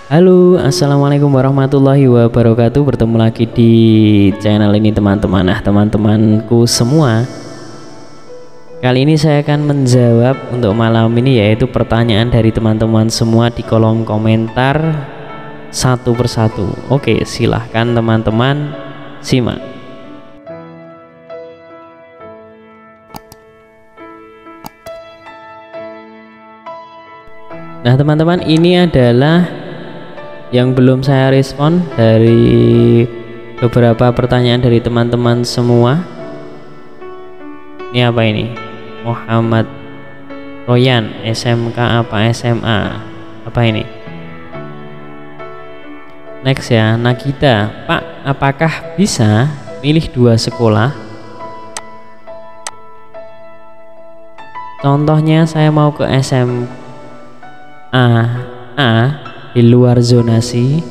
Halo, assalamualaikum warahmatullahi wabarakatuh. Bertemu lagi di channel ini teman-teman. Nah, teman-temanku semua, kali ini saya akan menjawab untuk malam ini, yaitu pertanyaan dari teman-teman semua di kolom komentar satu persatu. Oke, silahkan teman-teman simak. Nah, teman-teman, ini adalah yang belum saya respon dari beberapa pertanyaan dari teman-teman semua. Ini apa ini? Muhammad Royan, SMK apa SMA? Apa ini? Next ya, Nagita. Pak, apakah bisa milih dua sekolah? Contohnya saya mau ke SMA A di luar zonasi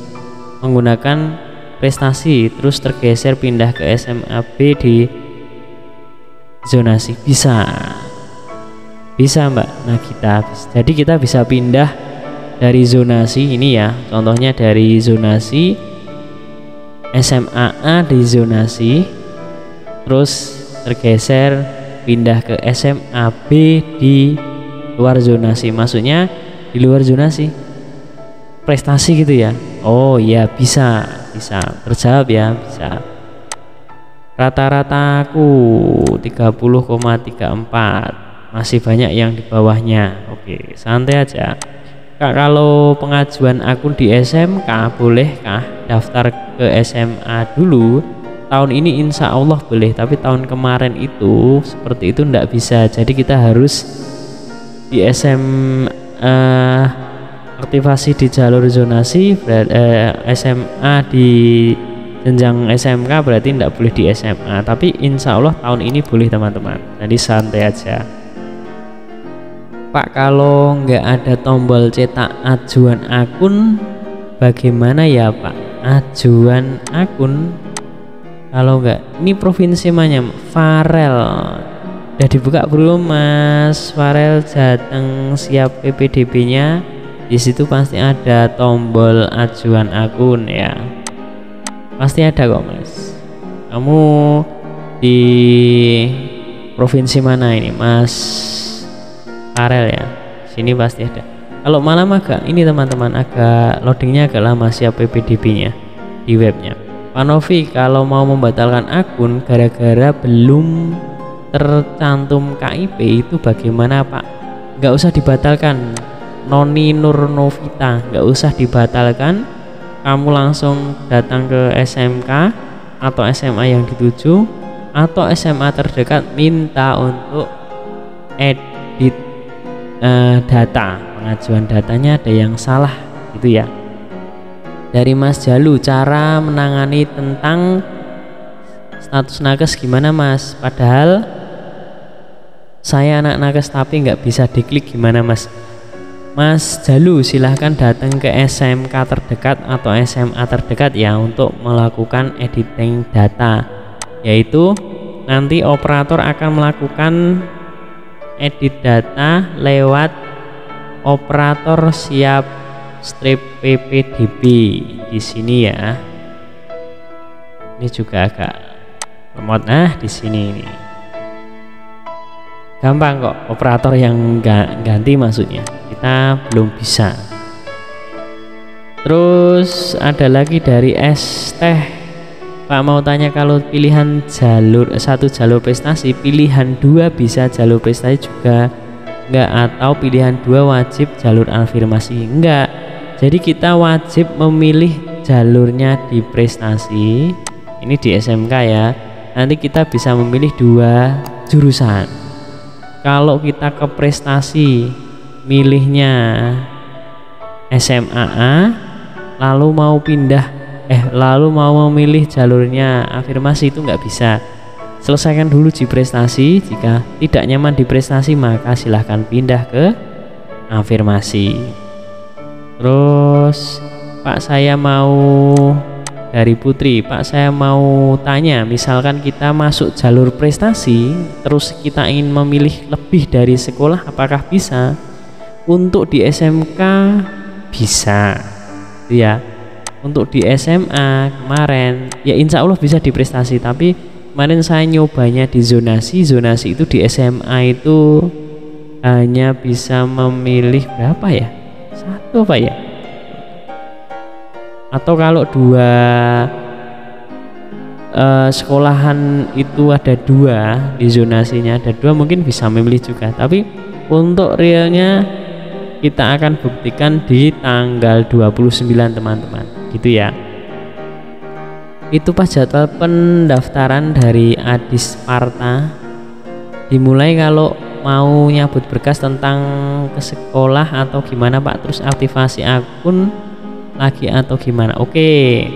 menggunakan prestasi, terus tergeser pindah ke SMA B di zonasi. Bisa Mbak Nagita. Jadi kita bisa pindah dari zonasi ini ya, contohnya dari zonasi SMA A di zonasi, terus tergeser pindah ke SMA B di luar zonasi. Maksudnya di luar zonasi prestasi gitu ya. Oh iya, bisa terjawab ya, bisa. Rata-rata aku 30,34, masih banyak yang di bawahnya. Oke, santai aja Kak. Kalau pengajuan akun di SMK, bolehkah daftar ke SMA dulu? Tahun ini insya Allah boleh, tapi tahun kemarin itu seperti itu ndak bisa. Jadi kita harus di aktivasi di jalur zonasi, SMA di jenjang SMK berarti tidak boleh di SMA, tapi insya Allah tahun ini boleh teman-teman. Jadi santai aja. Pak, kalau nggak ada tombol cetak ajuan akun bagaimana ya Pak? Ajuan akun kalau nggak, ini provinsi mana? Farel udah dibuka belum Mas Farel? Jateng siap PPDB nya. Di situ pasti ada tombol ajuan akun ya, pasti ada kok Mas. Kamu di provinsi mana ini Mas Farel ya? Sini pasti ada. Kalau malam agak ini teman-teman, agak loadingnya agak lama siap PPDB nya di webnya. Pak Novi, kalau mau membatalkan akun gara-gara belum tercantum KIP itu bagaimana Pak? Nggak usah dibatalkan Noni Nur Novita, nggak usah dibatalkan. Kamu langsung datang ke SMK atau SMA yang dituju atau SMA terdekat, minta untuk edit data, pengajuan datanya ada yang salah gitu ya. Dari Mas Jalu, cara menangani tentang status nakes gimana Mas? Padahal saya anak nakes tapi nggak bisa diklik, gimana Mas? Mas Jalu, silahkan datang ke SMK terdekat atau SMA terdekat ya untuk melakukan editing data, yaitu nanti operator akan melakukan edit data lewat operator siap strip PPDB di sini ya. Ini juga agak lemot. Nah, di sini ini gampang kok, operator yang ganti maksudnya, kita belum bisa. Terus ada lagi dari S Teh, Pak mau tanya, kalau pilihan jalur satu jalur prestasi, pilihan dua bisa jalur prestasi juga enggak, atau pilihan dua wajib jalur afirmasi? Enggak, jadi kita wajib memilih jalurnya di prestasi, ini di SMK ya. Nanti kita bisa memilih dua jurusan. Kalau kita ke prestasi milihnya SMA A, lalu mau mau memilih jalurnya afirmasi, itu nggak bisa. Selesaikan dulu di prestasi. Jika tidak nyaman di prestasi, maka silahkan pindah ke afirmasi. Terus Pak, saya mau dari Putri, Pak saya mau tanya, misalkan kita masuk jalur prestasi terus kita ingin memilih lebih dari sekolah, apakah bisa? Untuk di SMK bisa, ya. Untuk di SMA kemarin ya insya Allah bisa di prestasi, tapi kemarin saya nyobanya di zonasi itu di SMA itu hanya bisa memilih berapa ya, 1 apa ya, atau kalau 2 sekolahan itu ada 2 di zonasinya, ada 2 mungkin bisa memilih juga, tapi untuk realnya kita akan buktikan di tanggal 29 teman-teman, gitu ya. Itu pas jadwal pendaftaran dari Adisparta. Dimulai kalau mau nyabut berkas tentang ke sekolah atau gimana Pak, terus aktivasi akun lagi atau gimana. Oke,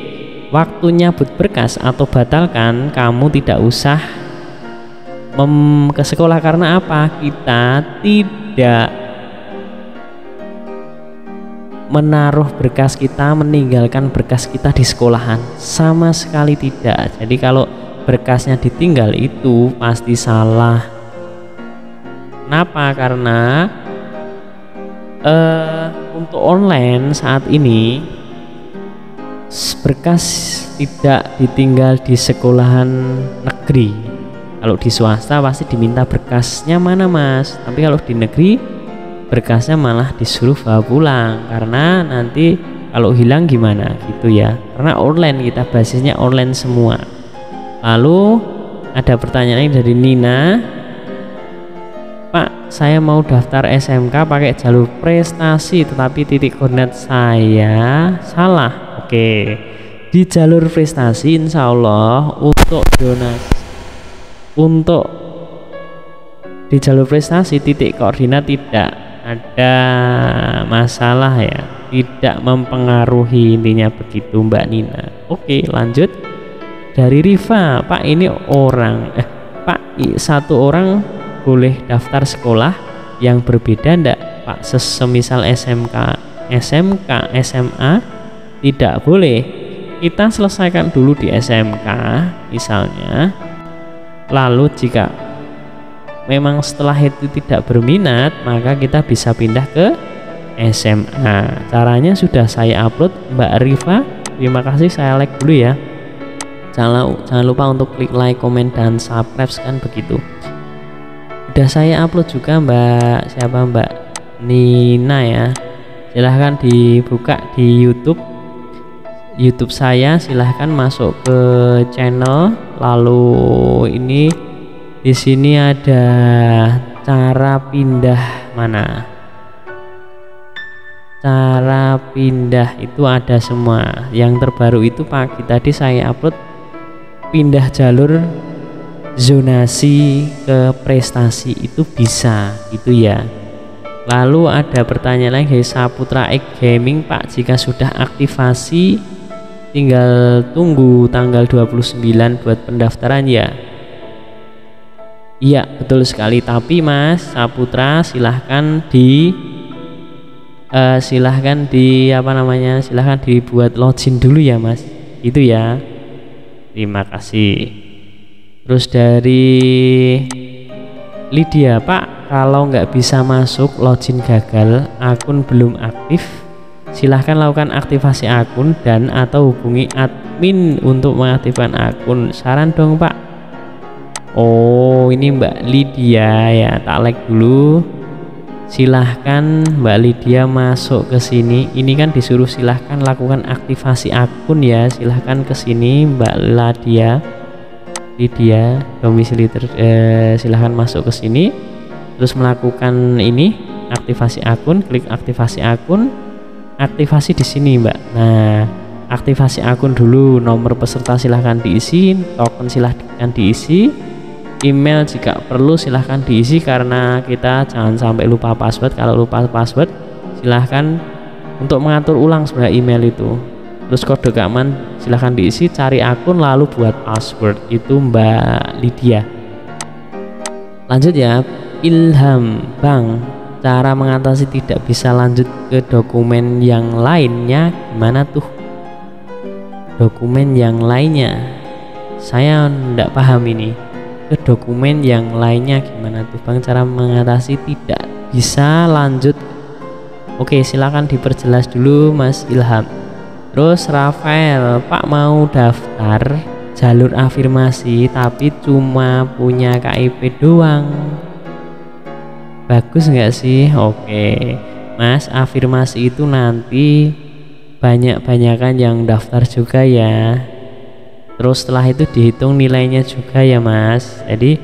waktu nyabut berkas atau batalkan kamu tidak usah ke sekolah, karena apa? Kita tidak menaruh berkas kita, meninggalkan berkas kita di sekolahan, sama sekali tidak. Jadi kalau berkasnya ditinggal itu pasti salah. Kenapa? Karena untuk online saat ini berkas tidak ditinggal di sekolahan negeri. Kalau di swasta pasti diminta berkasnya mana Mas, tapi kalau di negeri berkasnya malah disuruh bawa pulang, karena nanti kalau hilang gimana gitu ya, karena online, kita basisnya online semua. Lalu ada pertanyaan dari Nina, Pak, saya mau daftar SMK pakai jalur prestasi tetapi titik koordinat saya salah. Oke, di jalur prestasi insya Allah untuk donasi, untuk di jalur prestasi titik koordinat tidak ada masalah ya, tidak mempengaruhi, intinya begitu Mbak Nina. Oke, lanjut dari Riva, Pak ini Pak 1 orang boleh daftar sekolah yang berbeda ndak Pak, semisal SMK, SMA tidak boleh. Kita selesaikan dulu di SMK misalnya, lalu jika memang setelah itu tidak berminat maka kita bisa pindah ke SMA. Caranya sudah saya upload Mbak Riva, terima kasih, saya like dulu ya. Jangan lupa untuk klik like, komen, dan subscribe kan begitu. Udah saya upload juga Mbak Nina ya, silahkan dibuka di YouTube saya, silahkan masuk ke channel. Lalu ini di sini ada cara pindah, mana cara pindah itu ada semua. Yang terbaru itu pagi tadi saya upload pindah jalur zonasi ke prestasi itu bisa gitu ya. Lalu ada pertanyaan lagi dari Saputra X Gaming, Pak jika sudah aktivasi tinggal tunggu tanggal 29 buat pendaftaran ya. Iya betul sekali, tapi Mas Saputra silahkan silahkan dibuat login dulu ya Mas, itu ya. Terima kasih. Terus dari Lydia, Pak kalau nggak bisa masuk login gagal, akun belum aktif, silahkan lakukan aktivasi akun dan atau hubungi admin untuk mengaktifkan akun. Saran dong Pak. Oh ini Mbak Lydia ya, tak like dulu. Silahkan Mbak Lydia masuk ke sini. Ini kan disuruh silahkan lakukan aktivasi akun ya. Silahkan ke sini Mbak Lydia domisili silahkan masuk ke sini, terus melakukan ini aktivasi akun, klik aktivasi akun, aktivasi di sini Mbak. Nah aktivasi akun dulu, nomor peserta silahkan diisi, token silahkan diisi, email jika perlu silahkan diisi karena kita jangan sampai lupa password. Kalau lupa password silahkan untuk mengatur ulang sebenarnya email itu. Terus kode keamanan silahkan diisi, cari akun lalu buat password, itu Mbak Lydia. Lanjut ya, Ilham Bang, cara mengatasi tidak bisa lanjut ke dokumen yang lainnya gimana tuh? Dokumen yang lainnya saya enggak paham ini. Ke dokumen yang lainnya gimana tuh Bang, cara mengatasi tidak bisa lanjut? Oke, silakan diperjelas dulu Mas Ilham. Terus Rafael, Pak mau daftar jalur afirmasi tapi cuma punya KIP doang. Bagus nggak sih? Oke, Mas, afirmasi itu nanti banyak-banyakan yang daftar juga ya. Terus setelah itu dihitung nilainya juga ya Mas. Jadi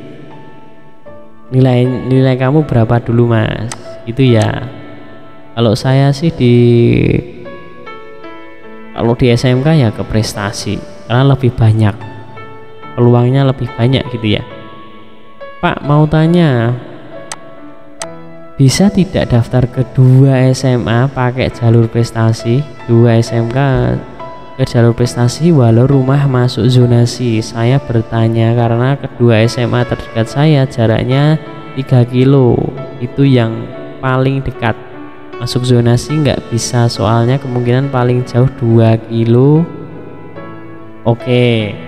nilai kamu berapa dulu Mas? Itu ya. Kalau saya sih kalau di SMK ya ke prestasi karena lebih banyak peluangnya, lebih banyak gitu ya. Pak mau tanya, bisa tidak daftar kedua SMA pakai jalur prestasi? 2 SMK ke jalur prestasi walau rumah masuk zonasi. Saya bertanya karena kedua SMA terdekat saya jaraknya 3 kilo, itu yang paling dekat. Masuk zonasi nggak bisa soalnya kemungkinan paling jauh 2 kilo. Oke,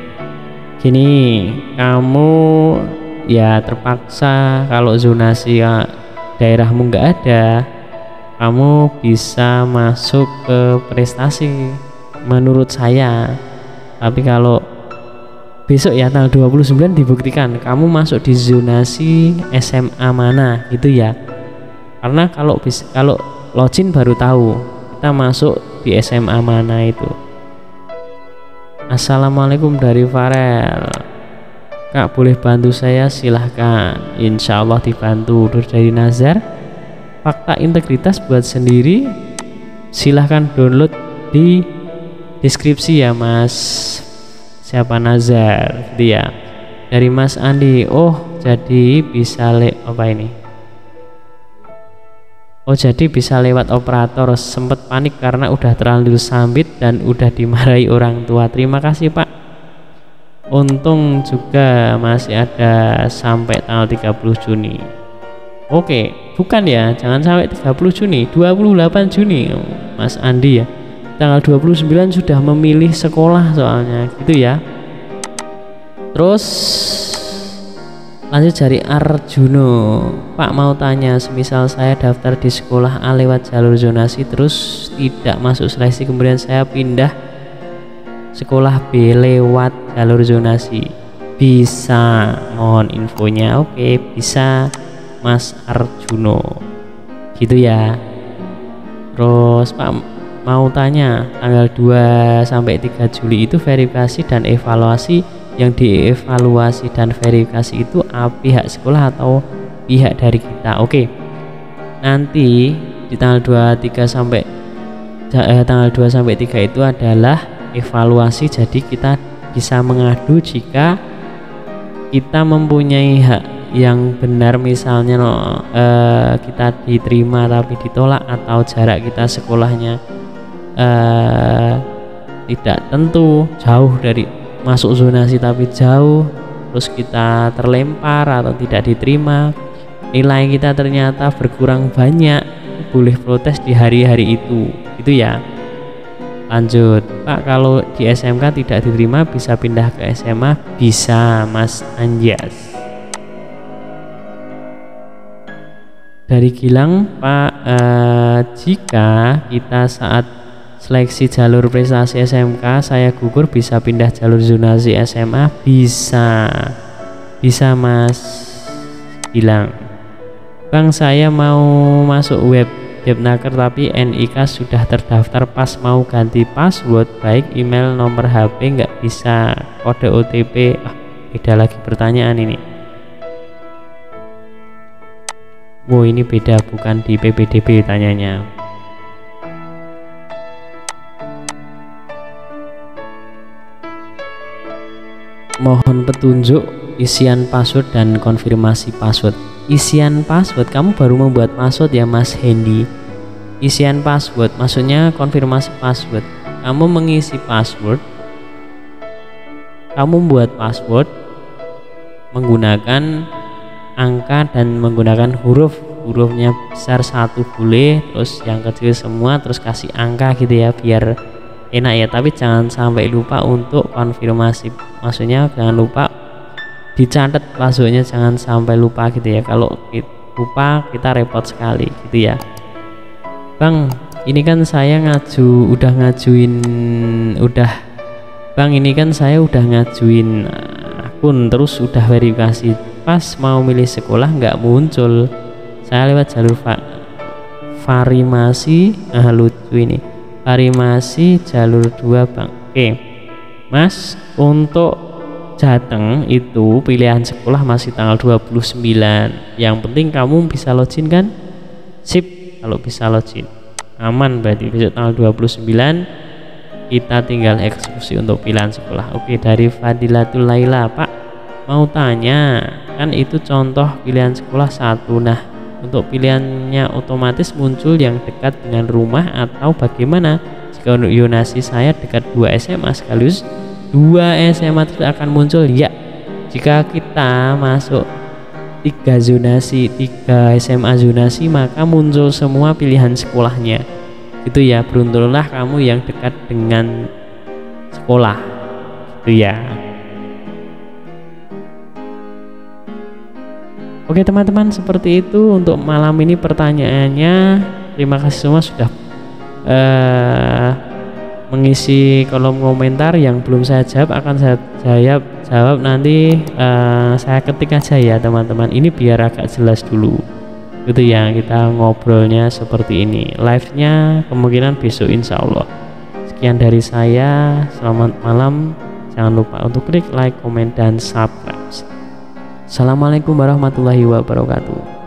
gini, kamu ya terpaksa kalau zonasi ya, daerahmu nggak ada, kamu bisa masuk ke prestasi menurut saya. Tapi kalau besok ya tanggal 29 dibuktikan kamu masuk di zonasi SMA mana gitu ya. Karena kalau Login baru tahu kita masuk di SMA mana itu. Assalamualaikum dari Farel. Kak boleh bantu saya? Silahkan, insya Allah dibantu. Dari Nazar, fakta integritas buat sendiri, silahkan download di deskripsi ya Mas. Siapa Nazar dia. Dari Mas Andi, oh jadi bisa apa ini? Oh jadi bisa lewat operator. Sempet panik karena udah terlanjur sambit dan udah dimarahi orang tua. Terima kasih Pak. Untung juga masih ada sampai tanggal 30 Juni. Oke, bukan ya, jangan sampai 30 Juni, 28 Juni Mas Andi ya. Tanggal 29 sudah memilih sekolah soalnya gitu ya. Terus lanjut dari Arjuno, Pak mau tanya, semisal saya daftar di sekolah A lewat jalur zonasi terus tidak masuk seleksi, kemudian saya pindah sekolah B lewat jalur zonasi, bisa? Mohon infonya. Oke, bisa Mas Arjuno gitu ya. Terus Pak mau tanya, tanggal 2 sampai 3 Juli itu verifikasi dan evaluasi. Yang dievaluasi dan verifikasi itu pihak sekolah atau pihak dari kita? Oke, nanti di tanggal 23 sampai tanggal 2 sampai 3 itu adalah evaluasi. Jadi kita bisa mengadu jika kita mempunyai hak yang benar, misalnya kita diterima tapi ditolak, atau jarak kita sekolahnya tidak tentu, jauh dari masuk zonasi tapi jauh, terus kita terlempar atau tidak diterima, nilai kita ternyata berkurang banyak, boleh protes di hari-hari itu ya. Lanjut, Pak kalau di SMK tidak diterima bisa pindah ke SMA? Bisa Mas Anjas. Dari Gilang, Pak jika kita saat seleksi jalur prestasi SMK saya gugur, bisa pindah jalur zonasi SMA? Bisa Mas Gilang. Bang saya mau masuk web Depnaker tapi NIK sudah terdaftar, pas mau ganti password baik email nomor HP nggak bisa, kode OTP. Beda lagi pertanyaan ini. Wow, ini beda, bukan di PPDB tanyanya. Mohon petunjuk isian password dan konfirmasi password. Isian password, kamu baru membuat password ya Mas Hendy. Isian password maksudnya konfirmasi password. Kamu mengisi password, kamu membuat password menggunakan angka dan menggunakan hurufnya besar 1 boleh, terus yang kecil semua, terus kasih angka gitu ya biar enak ya. Tapi jangan sampai lupa untuk konfirmasi, maksudnya jangan lupa dicatat passwordnya, jangan sampai lupa gitu ya. Kalau lupa kita repot sekali gitu ya. Bang ini kan saya udah ngajuin, Bang, ini kan saya udah ngajuin akun, terus udah verifikasi, pas mau milih sekolah nggak muncul. Saya lewat jalur varimasi. Lucu ini, varimasi jalur 2, Bang. Oke Mas, untuk Jateng itu pilihan sekolah masih tanggal 29. Yang penting kamu bisa login kan? Sip, kalau bisa login aman, berarti besok tanggal 29 kita tinggal eksekusi untuk pilihan sekolah. Oke, dari Fadilatul Laila, Pak mau tanya, kan itu contoh pilihan sekolah 1. Nah, untuk pilihannya otomatis muncul yang dekat dengan rumah atau bagaimana? Jika untuk zonasi saya dekat 2 SMA sekaligus 2 SMA itu akan muncul ya. Jika kita masuk 3 zonasi, 3 SMA zonasi, maka muncul semua pilihan sekolahnya. Itu ya, beruntunglah kamu yang dekat dengan sekolah. Itu ya. Oke teman-teman, seperti itu untuk malam ini pertanyaannya. Terima kasih semua sudah mengisi kolom komentar. Yang belum saya jawab akan saya jawab nanti, saya ketik aja ya teman-teman, ini biar agak jelas dulu gitu ya. Kita ngobrolnya seperti ini, live nya kemungkinan besok insya Allah. Sekian dari saya, selamat malam, jangan lupa untuk klik like, komen, dan subscribe. Assalamualaikum warahmatullahi wabarakatuh.